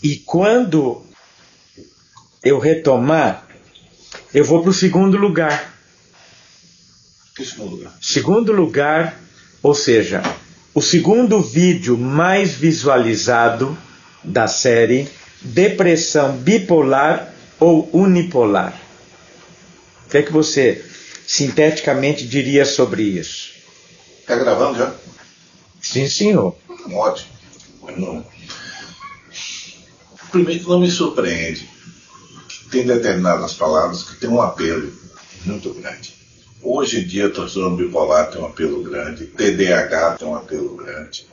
E quando eu retomar, eu vou para o segundo lugar. Que segundo lugar? Segundo lugar, ou seja, o segundo vídeo mais visualizado da série Depressão Bipolar ou Unipolar. O que é que você sinteticamente diria sobre isso? Está gravando já? Sim, senhor. Ótimo. Não. Primeiro, não me surpreende que tem determinadas palavras que têm um apelo muito grande. Hoje em dia, transtorno bipolar tem um apelo grande, TDAH tem um apelo grande,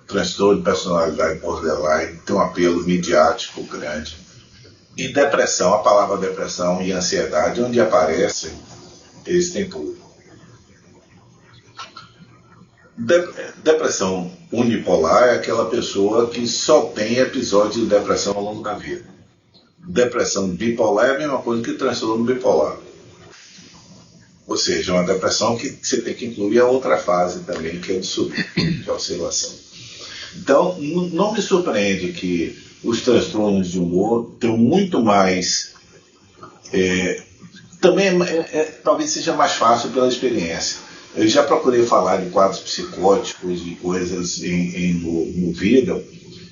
transtorno de personalidade borderline tem um apelo midiático grande. E depressão, a palavra depressão e ansiedade, onde aparecem, eles têm tudo. Depressão unipolar é aquela pessoa que só tem episódios de depressão ao longo da vida. Depressão bipolar é a mesma coisa que transtorno bipolar. Ou seja, uma depressão que você tem que incluir a outra fase também, que é de subir, de oscilação. Então, não me surpreende que os transtornos de humor tenham muito mais... também talvez seja mais fácil pela experiência. Eu já procurei falar de quadros psicóticos e coisas no vídeo,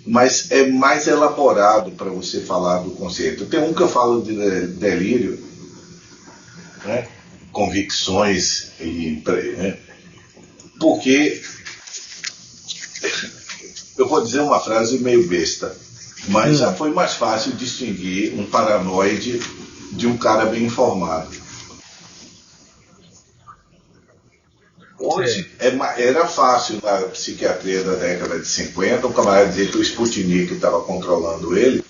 mas é mais elaborado para você falar do conceito. Tem um que eu falo de delírio, né? Convicções, né? Porque eu vou dizer uma frase meio besta, mas já foi mais fácil distinguir um paranoide de um cara bem informado. Hoje era fácil na psiquiatria da década de 50 o camarada dizer que o Sputnik estava controlando ele,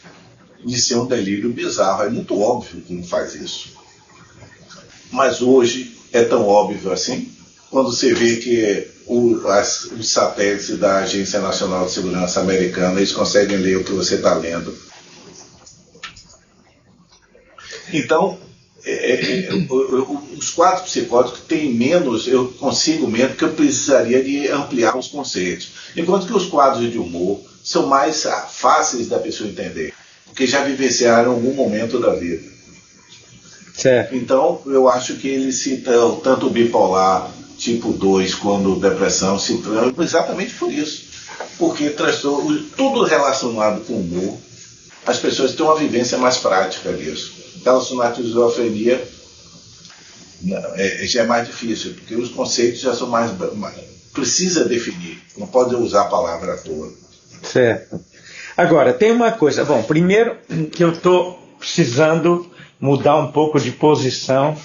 de ser um delírio bizarro. É muito óbvio que não faz isso. Mas hoje é tão óbvio assim, quando você vê que os satélites da Agência Nacional de Segurança Americana, eles conseguem ler o que você está lendo. Então, os quadros psicóticos têm menos, eu consigo menos, porque eu precisaria de ampliar os conceitos. Enquanto que os quadros de humor são mais fáceis da pessoa entender, porque já vivenciaram algum momento da vida. Certo. Então, eu acho que eles citam tanto o bipolar tipo 2 quanto depressão, citam exatamente por isso. Porque tudo relacionado com humor, as pessoas têm uma vivência mais prática disso. Relacionado com esquizofrenia já é mais difícil, porque os conceitos já são mais precisa definir, não pode usar a palavra à toa. Certo. Agora, tem uma coisa. Bom, primeiro que eu estou precisando mudar um pouco de posição,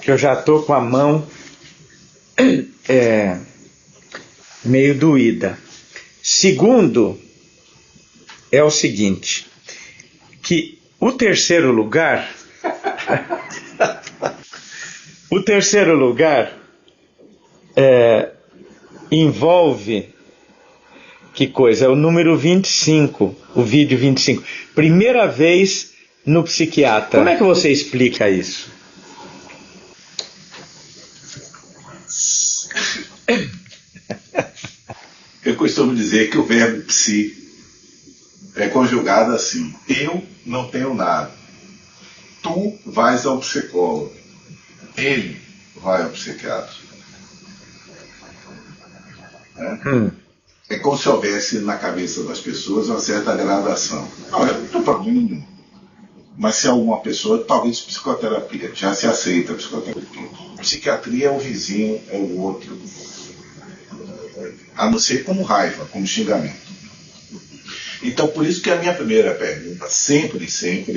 que eu já estou com a mão meio doída. Segundo, é o seguinte, que o terceiro lugar envolve, que coisa, é o número 25, o vídeo 25. Primeira vez no psiquiatra. Como é que você explica isso? Eu costumo dizer que o verbo psi é conjugado assim: eu não tenho nada, tu vais ao psicólogo, ele vai ao psiquiatra. É como se houvesse na cabeça das pessoas uma certa gradação. Não, eu não tenho problema nenhum. Mas se alguma pessoa, talvez psicoterapia, já se aceita a psicoterapia. Psiquiatria é o vizinho, é o outro. A não ser como raiva, como xingamento. Então, por isso que a minha primeira pergunta, sempre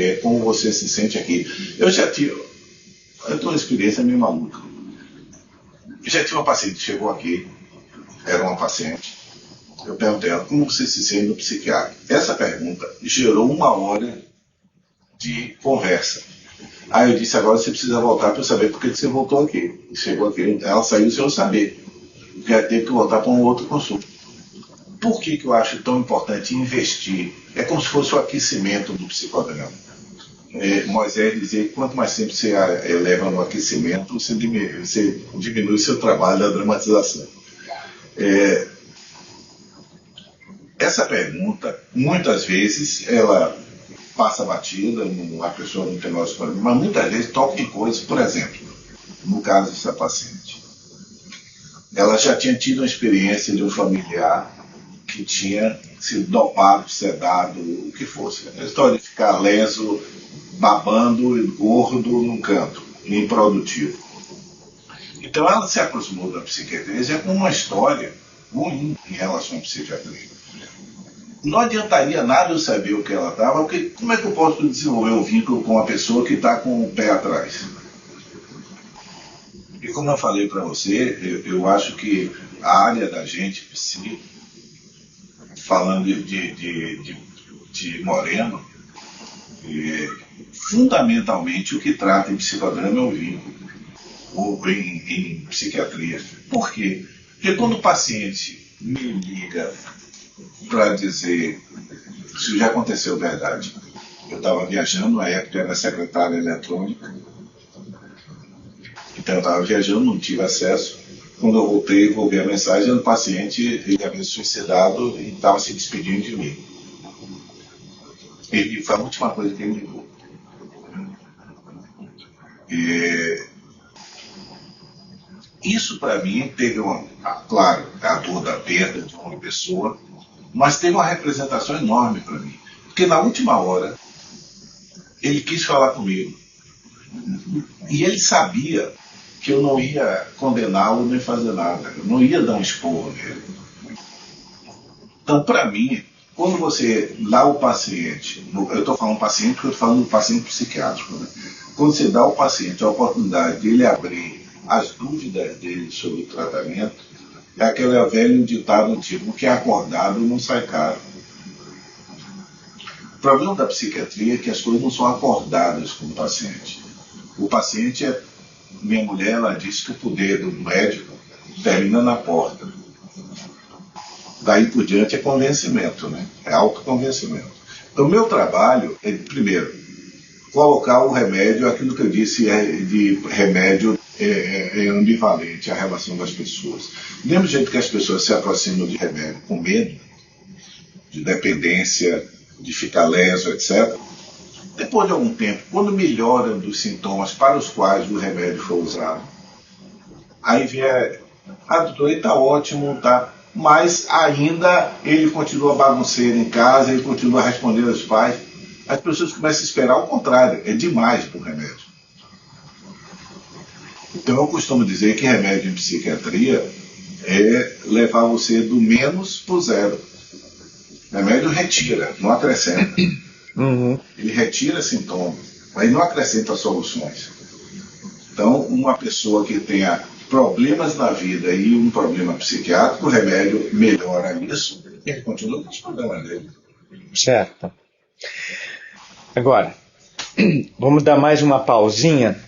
é como você se sente aqui. Eu tenho uma experiência meio maluca. Eu já tive uma paciente que chegou aqui, era uma paciente. Eu perguntei a ela, como você se sente no psiquiatra? Essa pergunta gerou 1 hora de conversa. Aí eu disse, agora você precisa voltar para eu saber por que você voltou aqui. Chegou aqui, ela saiu sem eu saber. Porque ela teve que voltar para um outro consulta. Por que eu acho tão importante investir? É como se fosse o aquecimento do psicodrama. Moisés dizia que quanto mais tempo você eleva no aquecimento, você diminui o seu trabalho da dramatização. essa pergunta, muitas vezes, ela passa batida, a pessoa não tem nosso problema, mas muitas vezes toca em coisas. Por exemplo, no caso dessa paciente, ela já tinha tido uma experiência de um familiar que tinha sido dopado, sedado, o que fosse. A história de ficar leso, babando e gordo num canto, improdutivo. Então ela se aproximou da psiquiatria já com uma história ruim em relação à psiquiatria. Não adiantaria nada eu saber o que ela estava, porque como é que eu posso desenvolver um vínculo com uma pessoa que está com o pé atrás? E como eu falei para você, eu acho que a área da gente, falando de Moreno, fundamentalmente o que trata em psicodrama é o vínculo, ou em psiquiatria. Por quê? Porque quando o paciente me liga para dizer se já aconteceu verdade, eu estava viajando, na época era secretária eletrônica, então eu estava viajando, não tive acesso. Quando eu voltei, vou ver a mensagem do paciente, ele havia se suicidado e estava se despedindo de mim. E foi a última coisa que ele ligou. Isso para mim teve claro, a dor da perda de uma pessoa, mas teve uma representação enorme para mim. Porque na última hora, ele quis falar comigo. E ele sabia que eu não ia condená-lo nem fazer nada. Eu não ia dar um esporro nele. Então, para mim, quando você dá ao paciente, eu estou falando paciente porque eu estou falando do paciente psiquiátrico, né? Quando você dá ao paciente a oportunidade de ele abrir as dúvidas dele sobre o tratamento, é aquele velho ditado tipo, o que é acordado não sai caro. O problema da psiquiatria é que as coisas não são acordadas com o paciente. O paciente minha mulher, ela disse que o poder do médico termina na porta. Daí por diante é convencimento, né? É autoconvencimento. Então, o meu trabalho é, primeiro, colocar o remédio, aquilo que eu disse de remédio é ambivalente, a relação das pessoas. Do mesmo jeito que as pessoas se aproximam de remédio com medo, de dependência, de ficar leso, etc., depois de algum tempo, quando melhoram dos sintomas para os quais o remédio foi usado, aí vier, doutor, ele está ótimo, tá? Mas ainda ele continua bagunceiro em casa, ele continua respondendo aos pais. As pessoas começam a esperar o contrário, é demais para o remédio. Então eu costumo dizer que remédio em psiquiatria é levar você do menos para o zero. Remédio retira, não acrescenta. Uhum. Ele retira sintomas, mas não acrescenta soluções. Então, uma pessoa que tenha problemas na vida e um problema psiquiátrico, o remédio melhora isso e ele continua com os problemas dele. Certo. Agora, vamos dar mais uma pausinha